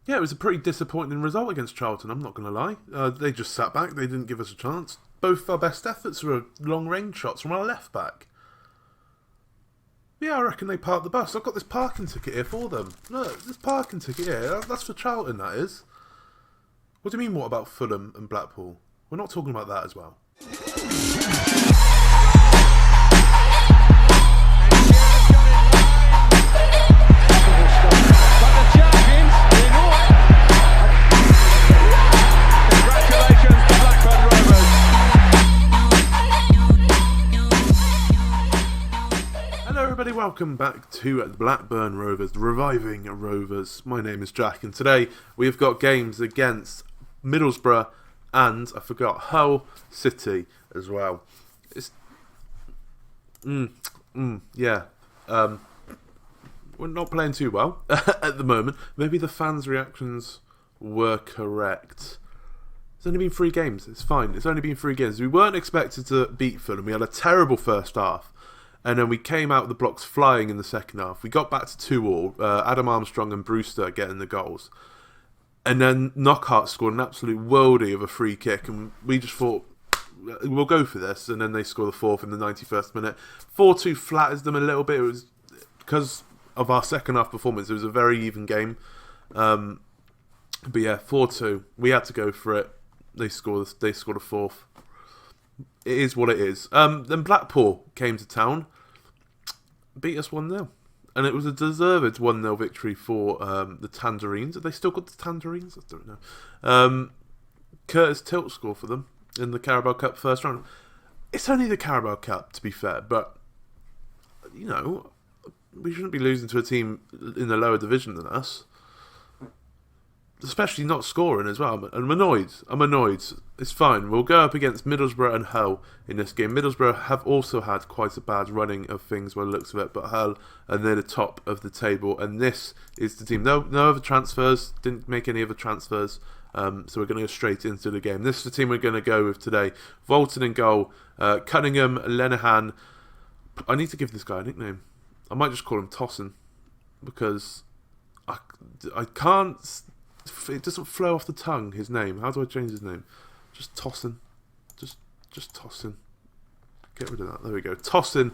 Yeah, it was a pretty disappointing result against Charlton, I'm not going to lie. They just sat back, they didn't give us a chance. Both our best efforts were long-range shots from our left-back. Yeah, I reckon they parked the bus. I've got this parking ticket here for them. Look, this parking ticket here, that's for Charlton, that is. What do you mean, what about Fulham and Blackpool? We're not talking about that as well. Everybody, welcome back to Blackburn Rovers, the reviving Rovers. My name is Jack, and today we've got games against Middlesbrough and, I forgot, Hull City as well. It's yeah. We're not playing too well at the moment. Maybe the fans' reactions were correct. It's only been 3 games. It's fine. It's only been 3 games. We weren't expected to beat Fulham. We had a terrible first half. And then we came out the blocks flying in the second half. We got back to 2-2. Adam Armstrong and Brewster getting the goals. And then Knockhart scored an absolute worldie of a free kick. And we just thought, we'll go for this. And then they score the 4th in the 91st minute. 4-2 flatters them a little bit. It was because of our second half performance. It was a very even game. But yeah, 4-2. We had to go for it. They scored a 4th. It is what it is. Then Blackpool came to town, beat us 1-0. And it was a deserved 1-0 victory for the Tangerines. Are they still called the Tangerines? I don't know. Curtis Tilt scored for them in the Carabao Cup first round. It's only the Carabao Cup, to be fair, but, you know, we shouldn't be losing to a team in the lower division than us. Especially not scoring as well. I'm annoyed. It's fine. We'll go up against Middlesbrough and Hull in this game. Middlesbrough have also had quite a bad running of things by the looks of it, but Hull are near the top of the table, and this is the team. No other transfers. Didn't make any other transfers. So we're going to go straight into the game. This is the team we're going to go with today. Bolton in goal. Cunningham, Lenihan. I need to give this guy a nickname. I might just call him Tossin, because I can't. It doesn't flow off the tongue, his name. How do I change his name? Just Tossin. Just Tossin. Get rid of that. There we go. Tossin.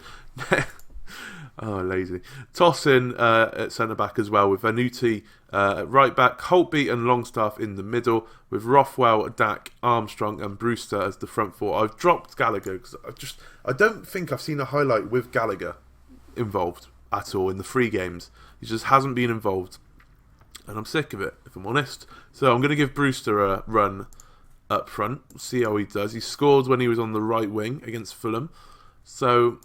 Oh, lazy. Tossin at centre-back as well, with Vanuti at right-back, Holtby and Longstaff in the middle, with Rothwell, Dak, Armstrong and Brewster as the front four. I've dropped Gallagher because I don't think I've seen a highlight with Gallagher involved at all in the 3 games. He just hasn't been involved. And I'm sick of it, if I'm honest. So I'm going to give Brewster a run up front. See how he does. He scored when he was on the right wing against Fulham. So,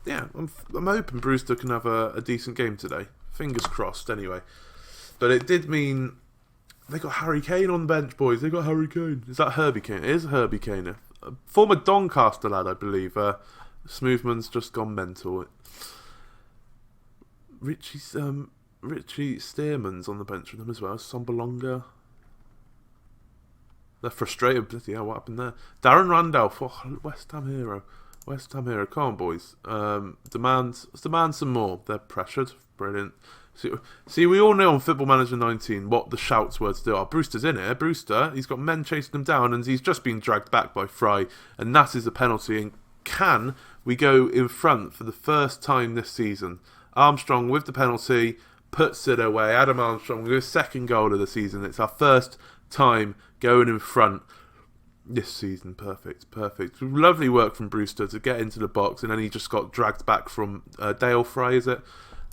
yeah, I'm hoping Brewster can have a decent game today. Fingers crossed, anyway. But it did mean they got Harry Kane on the bench, boys. They got Harry Kane. Is that Herbie Kane? It is Herbie Kane. A former Doncaster lad, I believe. Smoothman's just gone mental. Richie Stearman's on the bench with them as well. Sombalonga. They're frustrated. Bloody hell, what happened there? Darren Randolph. Oh, West Ham hero. Come on, boys. Demand some more. They're pressured. Brilliant. See, we all know on Football Manager 19 what the shouts were to do. Oh, Brewster's in here. Brewster, he's got men chasing him down, and he's just been dragged back by Fry, and that is a penalty. And can we go in front for the first time this season? Armstrong with the penalty puts it away. Adam Armstrong with his 2nd goal of the season. It's our first time going in front this season. Perfect. Lovely work from Brewster to get into the box, and then he just got dragged back from Dale Fry, is it?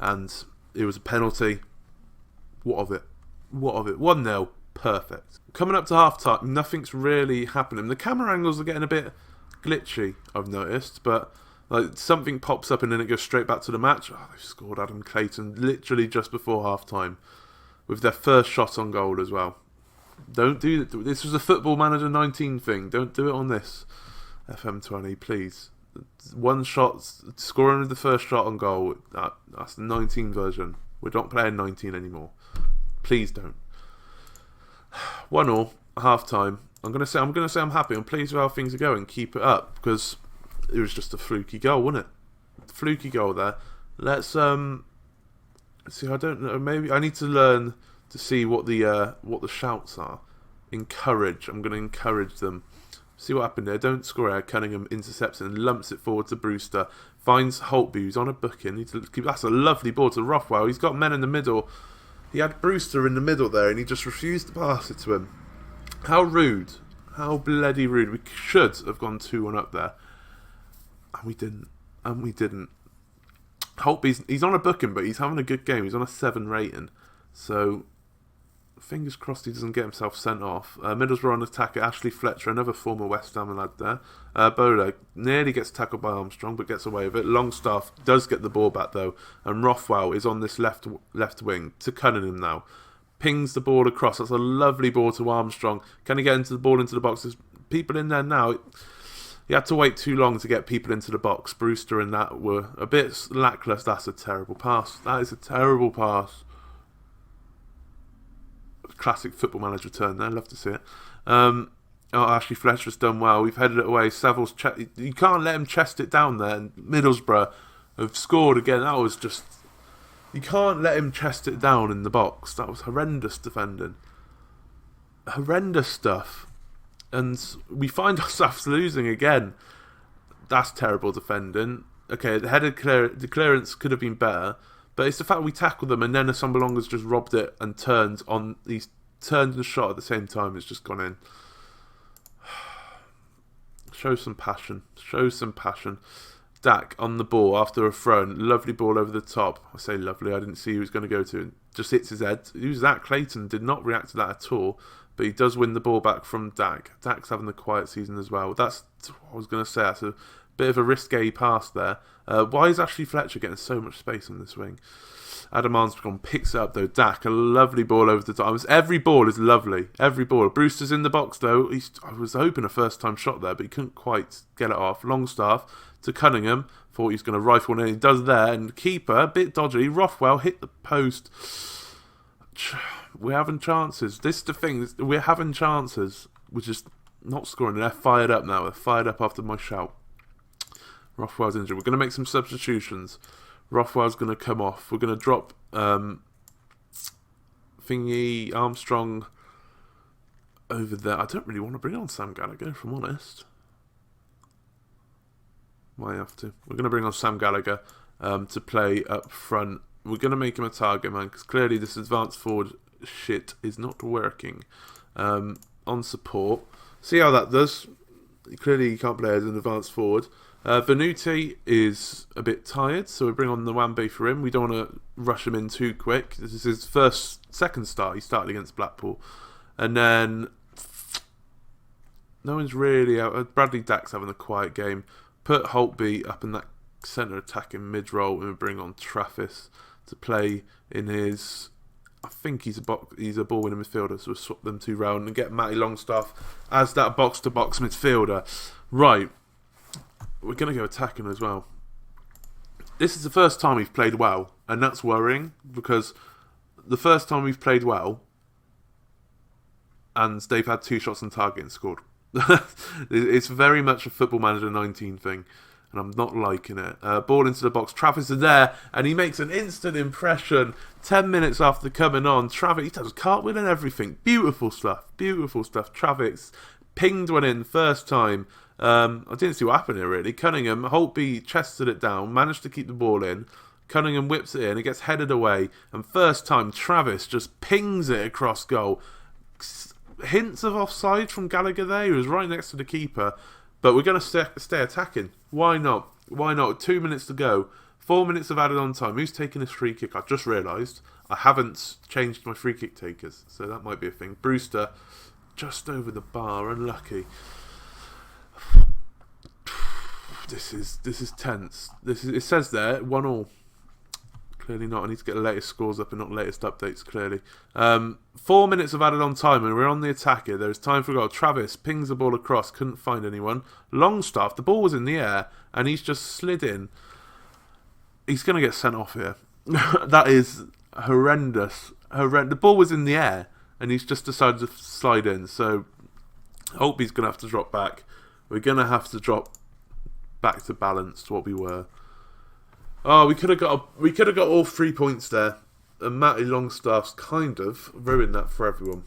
And it was a penalty. What of it? 1-0. Perfect. Coming up to half-time, nothing's really happening. The camera angles are getting a bit glitchy, I've noticed, but like something pops up and then it goes straight back to the match. Oh, they've scored Adam Clayton literally just before half-time with their first shot on goal as well. Don't do that. This was a Football Manager 19 thing. Don't do it on this FM20, please. One shot, scoring the first shot on goal. That's the 19 version. We're not playing 19 anymore. Please don't. 1-1, half-time. I'm gonna say I'm happy. I'm pleased with how things are going. Keep it up, because it was just a fluky goal, wasn't it? Fluky goal there. Let's see. I don't know. Maybe I need to learn to see what the shouts are. Encourage. I'm going to encourage them. See what happened there. Don't score here. Cunningham intercepts it and lumps it forward to Brewster. Finds Holtby, who's on a booking. That's a lovely ball to Rothwell. He's got men in the middle. He had Brewster in the middle there, and he just refused to pass it to him. How rude. How bloody rude. We should have gone 2-1 up there. And we didn't. Holtby's he's on a booking, but he's having a good game. He's on a 7 rating. So, fingers crossed he doesn't get himself sent off. Middlesbrough on attack at Ashley Fletcher, another former West Ham lad there. Bowler nearly gets tackled by Armstrong, but gets away with it. Longstaff does get the ball back though, and Rothwell is on this left wing to Cunningham now. Pings the ball across. That's a lovely ball to Armstrong. Can he get into the ball into the box? There's people in there now. He had to wait too long to get people into the box. Brewster and that were a bit lacklustre. That's a terrible pass. That is a terrible pass. Classic Football Manager turn there. Love to see it. Ashley Fletcher's done well. We've headed it away. Saville's you can't let him chest it down there. And Middlesbrough have scored again. That was just... You can't let him chest it down in the box. That was horrendous defending. Horrendous stuff. And we find ourselves losing again. That's terrible defending. Okay, the clearance could have been better. But it's the fact we tackled them and then Assombalonga's just robbed it and he's turned and shot at the same time. It's just gone in. Show some passion. Show some passion. Dak on the ball after a throw. Lovely ball over the top. I say lovely. I didn't see who he was going to go to. Just hits his head. Who's that? Clayton did not react to that at all. But he does win the ball back from Dak. Dak's having a quiet season as well. That's what I was going to say. That's a bit of a risque pass there. Why is Ashley Fletcher getting so much space on this wing? Adam Armstrong picks it up though. Dak, a lovely ball over the top. Every ball is lovely. Every ball. Brewster's in the box though. I was hoping a first time shot there, but he couldn't quite get it off. Longstaff to Cunningham. Thought he was going to rifle in. He does there. And the keeper, a bit dodgy. Rothwell hit the post. We're having chances. This is the thing. We're having chances. We're just not scoring. They're fired up now. They're fired up after my shout. Rothwell's injured. We're going to make some substitutions. Rothwell's going to come off. We're going to drop Armstrong over there. I don't really want to bring on Sam Gallagher, if I'm honest. Might have to. We're going to bring on Sam Gallagher to play up front. We're going to make him a target man because clearly this advanced forward shit is not working. On support. See how that does. Clearly he can't play as an advanced forward. Venuti is a bit tired, so we bring on Nwambe for him. We don't want to rush him in too quick. This is his second start. He started against Blackpool. And then no one's really out. Bradley Dack's having a quiet game. Put Holtby up in that centre attacking mid-roll and we bring on Traffis to play in his... I think he's a ball-winning midfielder, so we'll swap them two round and get Matty Longstaff as that box-to-box midfielder. Right. We're going to go attacking as well. This is the first time we've played well, and that's worrying, because the first time we've played well, and they've had 2 shots on target and scored. It's very much a Football Manager 19 thing, and I'm not liking it. Ball into the box, Travis is there, and he makes an instant impression. 10 minutes after coming on, Travis, he does cartwheel and everything. Beautiful stuff. Travis pinged one in first time. I didn't see what happened here really. Cunningham, Holtby chested it down, managed to keep the ball in. Cunningham whips it in, it gets headed away, and first time Travis just pings it across goal. Hints of offside from Gallagher there. He was right next to the keeper, but we're going to stay attacking. Why not? 2 minutes to go. 4 minutes of added on time. Who's taking this free kick? I've just realised I haven't changed my free kick takers, so that might be a thing. Brewster just over the bar, unlucky. This is tense. It says there 1-1. Clearly not. I need to get the latest scores up and not latest updates. Clearly, 4 minutes of added on time and we're on the attack here. There's time for a goal. Travis pings the ball across. Couldn't find anyone. Longstaff. The ball was in the air and he's just slid in. He's going to get sent off here. That is horrendous. The ball was in the air and he's just decided to slide in. So Holtby's going to have to drop back. We're going to have to drop back to balance to what we were. Oh, we could have got all 3 points there. And Matty Longstaff's kind of ruined that for everyone.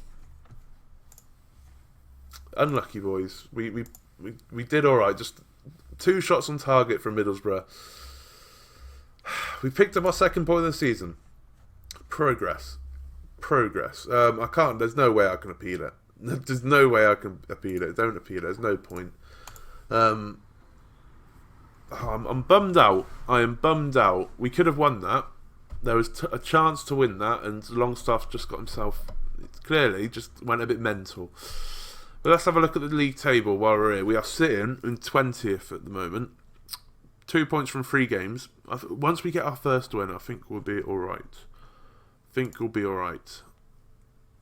Unlucky, boys. We did alright. Just 2 shots on target from Middlesbrough. We picked up our 2nd point of the season. Progress. I can't. There's no way I can appeal it. There's no way I can appeal it. Don't appeal it. There's no point. I'm bummed out. I am bummed out. We could have won that. There was a chance to win that, and Longstaff just got himself, clearly, just went a bit mental. But let's have a look at the league table while we're here. We are sitting in 20th at the moment. 2 points from 3 games. Once we get our first win, I think we'll be alright.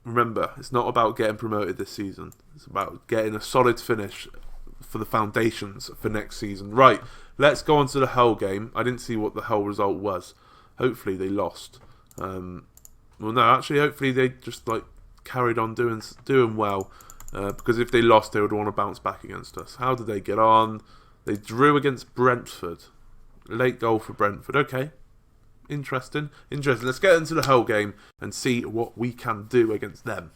Remember, it's not about getting promoted this season. It's about getting a solid finish for the foundations for next season. Right, let's go on to the Hull game. I didn't see what the Hull result was. Hopefully they lost. Hopefully they just carried on doing well. Because if they lost, they would want to bounce back against us. How did they get on? They drew against Brentford. Late goal for Brentford. Okay. Interesting. Let's get into the Hull game and see what we can do against them.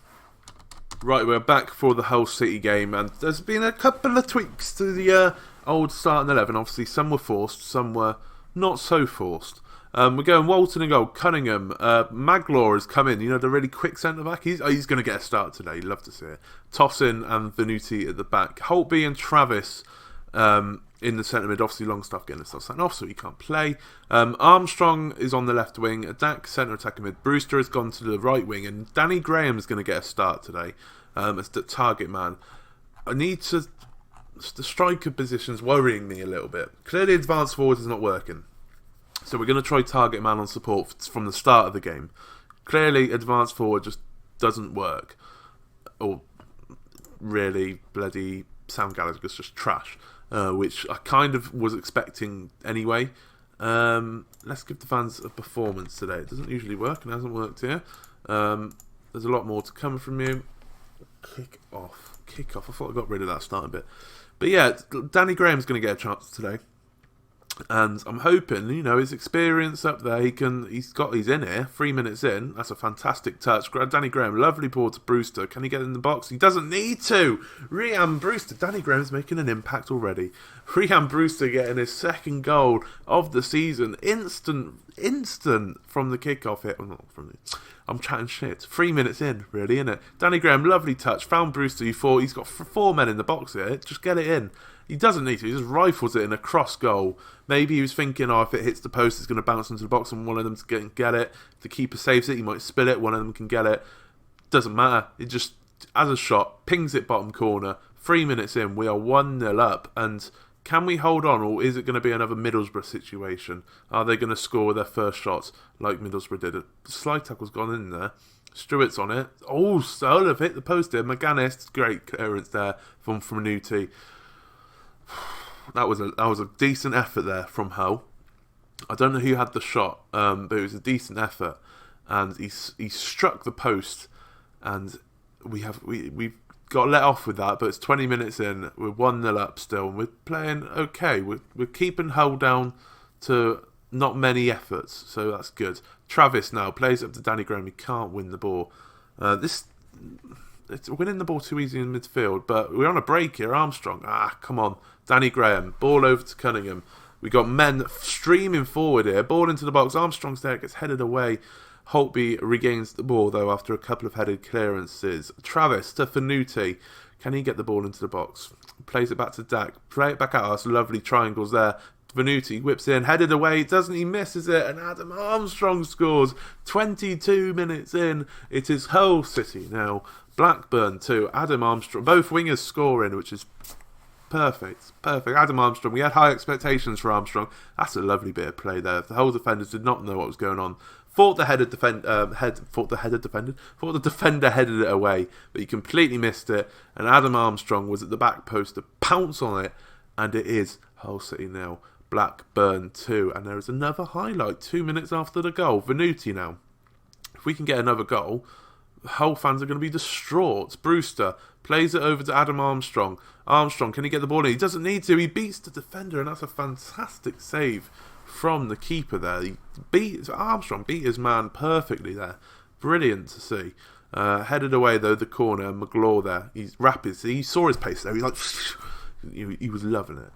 Right, we're back for the Hull City game, and there's been a couple of tweaks to the old starting 11. Obviously, some were forced, some were not so forced. We're going Walton in goal, Cunningham. Maglaw has come in, the really quick centre-back. He's going to get a start today. You'd love to see it. Tossin and Venuti at the back. Holtby and Travis in the centre mid. Obviously, Longstaff getting himself sent off, so he can't play. Armstrong is on the left wing. Dak, centre attacking mid. Brewster has gone to the right wing, and Danny Graham is going to get a start today as the target man. The striker position's worrying me a little bit. Clearly, advanced forward is not working. So we're going to try target man on support from the start of the game. Clearly, advanced forward just doesn't work. Or really, bloody Sam Gallagher's just trash. Which I kind of was expecting anyway. Let's give the fans a performance today. It doesn't usually work and hasn't worked here. There's a lot more to come from you. Kick off. I thought I got rid of that starting bit. But yeah, Danny Graham's going to get a chance today. And I'm hoping, his experience up there, he's in here, 3 minutes in. That's a fantastic touch. Danny Graham, lovely ball to Brewster. Can he get in the box? He doesn't need to. Rhian Brewster, Danny Graham's making an impact already. Rhian Brewster getting his 2nd goal of the season. Instant from the kickoff hit. I'm chatting shit. 3 minutes in, really, innit? Danny Graham, lovely touch. Found Brewster. He's got 4 men in the box here. Just get it in. He doesn't need to. He just rifles it in a cross goal. Maybe he was thinking, if it hits the post, it's going to bounce into the box and one of them can get it. If the keeper saves it, he might spill it. One of them can get it. Doesn't matter. It just, as a shot, pings it bottom corner. 3 minutes in, we are 1-0 up. And can we hold on, or is it going to be another Middlesbrough situation? Are they going to score with their first shots like Middlesbrough did? The slide tackle's gone in there. Stewart's on it. Oh, Solov hit the post there. McGuinness, great clearance there from Venuti. That was a decent effort there from Hull. I don't know who had the shot, but it was a decent effort, and he struck the post, and we've got let off with that. But it's 20 minutes in, we're 1-0 up still, and we're playing okay. We're keeping Hull down to not many efforts, so that's good. Travis now plays up to Danny Graham. He can't win the ball. It's winning the ball too easy in midfield, but we're on a break here. Armstrong, come on. Danny Graham, ball over to Cunningham. We got men streaming forward here. Ball into the box. Armstrong's there, gets headed away. Holtby regains the ball, though, after a couple of headed clearances. Travis to Venuti. Can he get the ball into the box? Plays it back to Dak. Play it back at us. Lovely triangles there. Venuti whips in, headed away. Doesn't he? Misses it. And Adam Armstrong scores. 22 minutes in. It is Hull City now. Blackburn 2. Adam Armstrong. Both wingers scoring, which is perfect. Adam Armstrong. We had high expectations for Armstrong. That's a lovely bit of play there. The Hull defenders did not know what was going on. Thought the defender headed it away, but he completely missed it. And Adam Armstrong was at the back post to pounce on it, and it is Hull City now, Blackburn 2. And there is another highlight 2 minutes after the goal. Venuti now. If we can get another goal, Hull fans are going to be distraught. Brewster plays it over to Adam Armstrong. Armstrong, can he get the ball in? He doesn't need to. He beats the defender, and that's a fantastic save from the keeper there. Armstrong beat his man perfectly there. Brilliant to see. Headed away though the corner, and McGlaw there. He's rapid. He saw his pace there. He's like, he was loving it.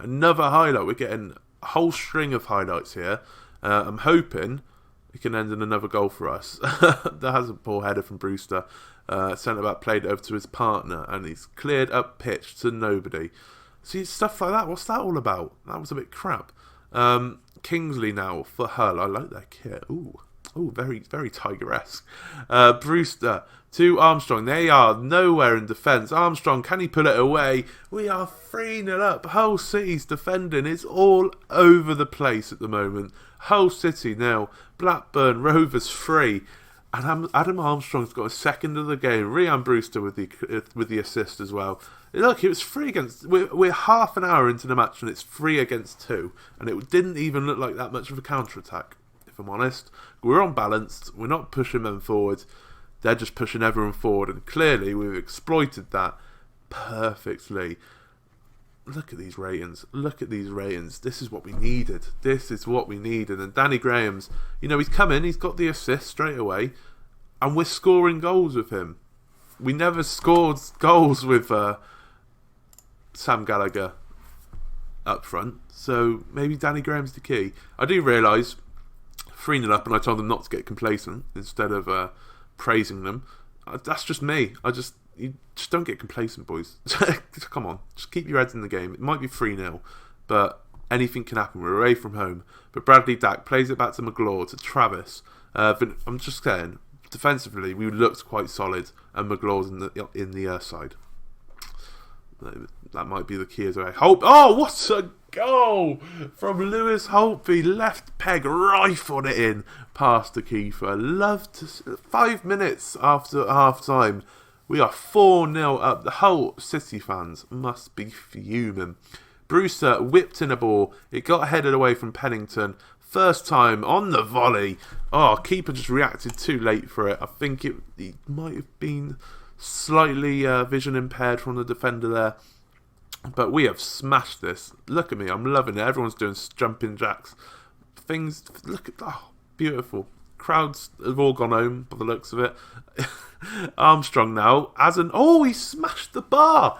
Another highlight. We're getting a whole string of highlights here. I'm hoping it can end in another goal for us. That has a poor header from Brewster. Centre back played it over to his partner, and he's cleared up pitch to nobody. See, stuff like that. What's that all about? That was a bit crap. Kingsley now for Hull. I like that kit. Ooh, very, very Tiger-esque. Brewster to Armstrong. They are nowhere in defence. Armstrong, can he pull it away? We are 3-0 up. Hull City's defending is all over the place at the moment. Hull City now. Blackburn Rovers 3. And Adam Armstrong's got a second of the game. Ryan Brewster with the assist as well. Look, it was 3 against... We're half an hour into the match and it's 3 against 2. And it didn't even look like that much of a counter-attack, if I'm honest. We're unbalanced. We're not pushing them forward. They're just pushing everyone forward. And clearly we've exploited that perfectly. Look at these ratings. This is what we needed. And Danny Graham's, he's come in, he's got the assist straight away, and we're scoring goals with him. We never scored goals with Sam Gallagher up front, so maybe Danny Graham's the key. I do realise 3-0 up, and I told them not to get complacent instead of praising them. That's just me. You just don't get complacent, boys. Come on, just keep your heads in the game. It might be 3-0, but anything can happen. We're away from home. But Bradley Dack plays it back to McGlaw, to Travis. But I'm just saying, defensively, we looked quite solid, and McGlaw's in the side. That might be the key as well. Oh, what a goal from Lewis Holtby. Left peg, rifled it in past the keeper. 5 minutes after half time. We are 4-0 up. The Hull City fans must be fuming. Brewster whipped in a ball. It got headed away from Pennington. First time on the volley. Oh, keeper just reacted too late for it. I think he might have been slightly vision impaired from the defender there. But we have smashed this. Look at me. I'm loving it. Everyone's doing jumping jacks. Beautiful. Crowds have all gone home by the looks of it. Armstrong now he smashed the bar.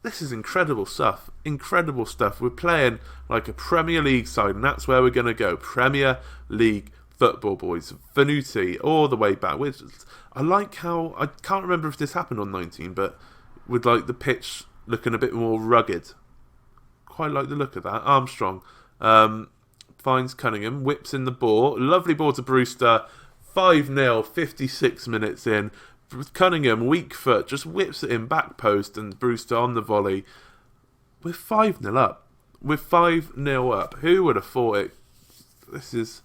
This is incredible stuff. We're playing like a Premier League side, and that's where we're going to go. Premier League football, boys. Venuti all the way back. I like how, I can't remember if this happened on 19, but with like the pitch looking a bit more rugged. Quite like the look of that. Armstrong finds Cunningham, whips in the ball. Lovely ball to Brewster. 5-0, 56 minutes in. Cunningham, weak foot, just whips it in back post, and Brewster on the volley. We're 5-0 up. Who would have thought it? This is...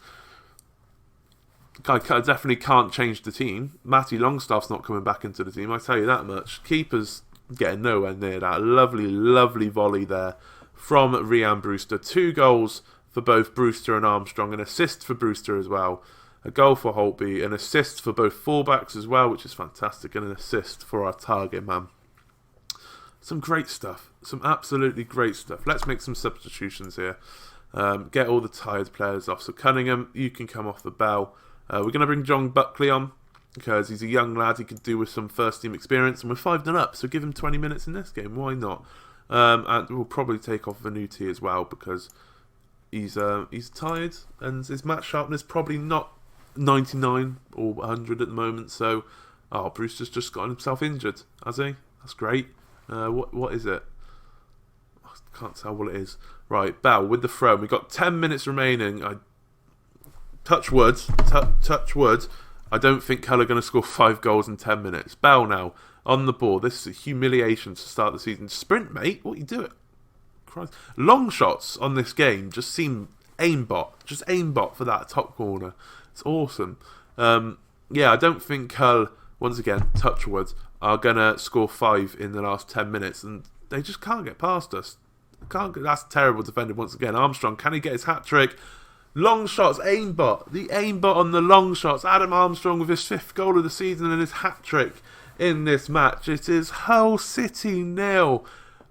I definitely can't change the team. Matty Longstaff's not coming back into the team, I tell you that much. Keeper's getting nowhere near that. Lovely volley there from Ryan Brewster. 2 goals for both Brewster and Armstrong. An assist for Brewster as well. A goal for Holtby, an assist for both fullbacks as well, which is fantastic, and an assist for our target man. Some great stuff. Some absolutely great stuff. Let's make some substitutions here. Get all the tired players off. So Cunningham, you can come off the bell. We're going to bring John Buckley on, because he's a young lad. He could do with some first team experience, and we're 5-0 up, so give him 20 minutes in this game. Why not? And we'll probably take off Venuti as well, because he's tired, and his match sharpness probably not 99 or 100 at the moment. So, Brewster's just got himself injured, has he? That's great. What is it? I can't tell what it is. Right, Bell with the throw. We've got 10 minutes remaining. Touch wood. I don't think Hull are going to score 5 goals in 10 minutes. Bell now on the ball. This is a humiliation to start the season. Sprint, mate. What are you doing? Christ. Long shots on this game just seem aimbot. Just aimbot for that top corner. It's awesome. I don't think Hull, once again, touch wood, are going to score 5 in the last 10 minutes. And they just can't get past us. That's terrible defending once again. Armstrong, can he get his hat-trick? Long shots, aimbot. The aimbot on the long shots. Adam Armstrong with his 5th goal of the season and his hat-trick in this match. It is Hull City 0.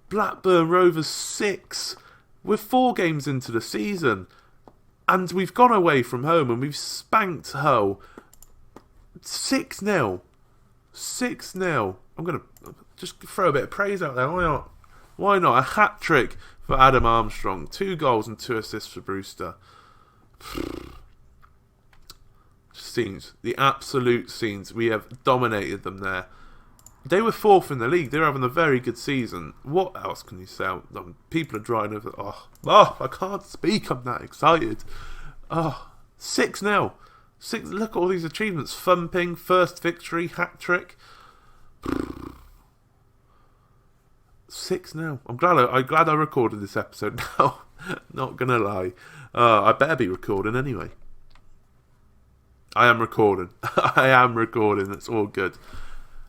Blackburn Rovers 6. We're 4 games into the season, and we've gone away from home and we've spanked Hull 6-0. 6-0. I'm going to just throw a bit of praise out there. Why not? Why not? A hat-trick for Adam Armstrong. 2 goals and 2 assists for Brewster. Scenes. The absolute scenes. We have dominated them there. They were 4th in the league. They're having a very good season. What else can you say? People are drying over. I can't speak. I'm that excited. 6-0. Look at all these achievements. Thumping, first victory, hat-trick. 6-0. I'm glad I recorded this episode now. Not gonna lie. I better be recording anyway. I am recording. I am recording. That's all good.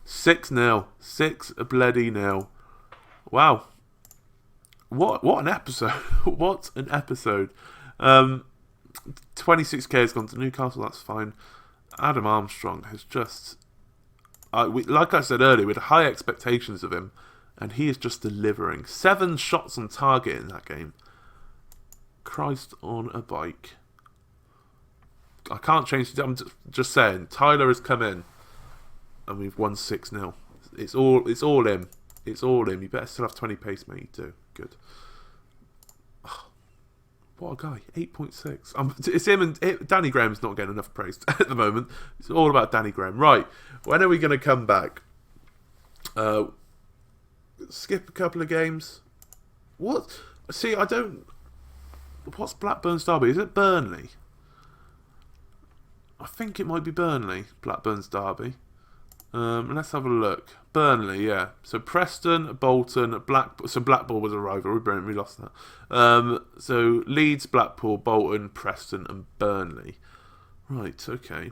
6-0. 6-0. Wow. What an episode. What an episode. 26k has gone to Newcastle. That's fine. Adam Armstrong has just... like I said earlier, we had high expectations of him, and he is just delivering. 7 shots on target in that game. Christ on a bike. I can't change it. I'm just saying. Tyler has come in, and we've won 6-0. It's all him. It's all him. You better still have 20 pace, mate. You do. Good. Oh, what a guy. 8.6. It's him and Danny Graham's not getting enough praise at the moment. It's all about Danny Graham. Right. When are we going to come back? Skip a couple of games. What? See, I don't... What's Blackburn's derby? Is it Burnley? I think it might be Burnley, Blackburn's derby. Let's have a look. Burnley, yeah. So Preston, Bolton, Blackpool was a rival. We lost that. So Leeds, Blackpool, Bolton, Preston, and Burnley. Right, okay.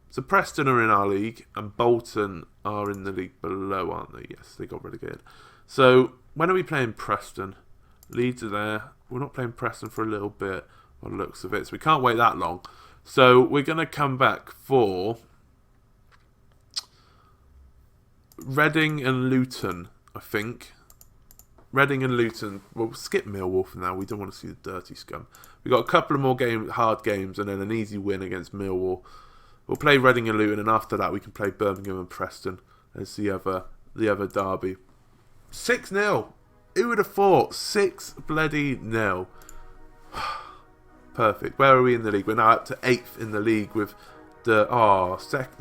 So Preston are in our league, and Bolton are in the league below, aren't they? Yes, they got relegated. So when are we playing Preston? Leeds are there. We're not playing Preston for a little bit, by the looks of it. So we can't wait that long. So we're going to come back for Reading and Luton, I think. Reading and Luton. We'll skip Millwall for now. We don't want to see the dirty scum. We've got a couple of more hard games and then an easy win against Millwall. We'll play Reading and Luton, and after that we can play Birmingham and Preston as the other derby. 6-0. Who would have thought? 6-0. Perfect. Where are we in the league? We're now up to 8th in the league with the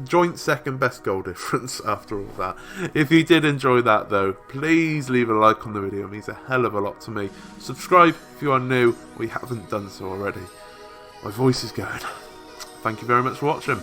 joint second best goal difference after all that. If you did enjoy that though, please leave a like on the video. It means a hell of a lot to me. Subscribe if you are new or you haven't done so already. My voice is going. Thank you very much for watching.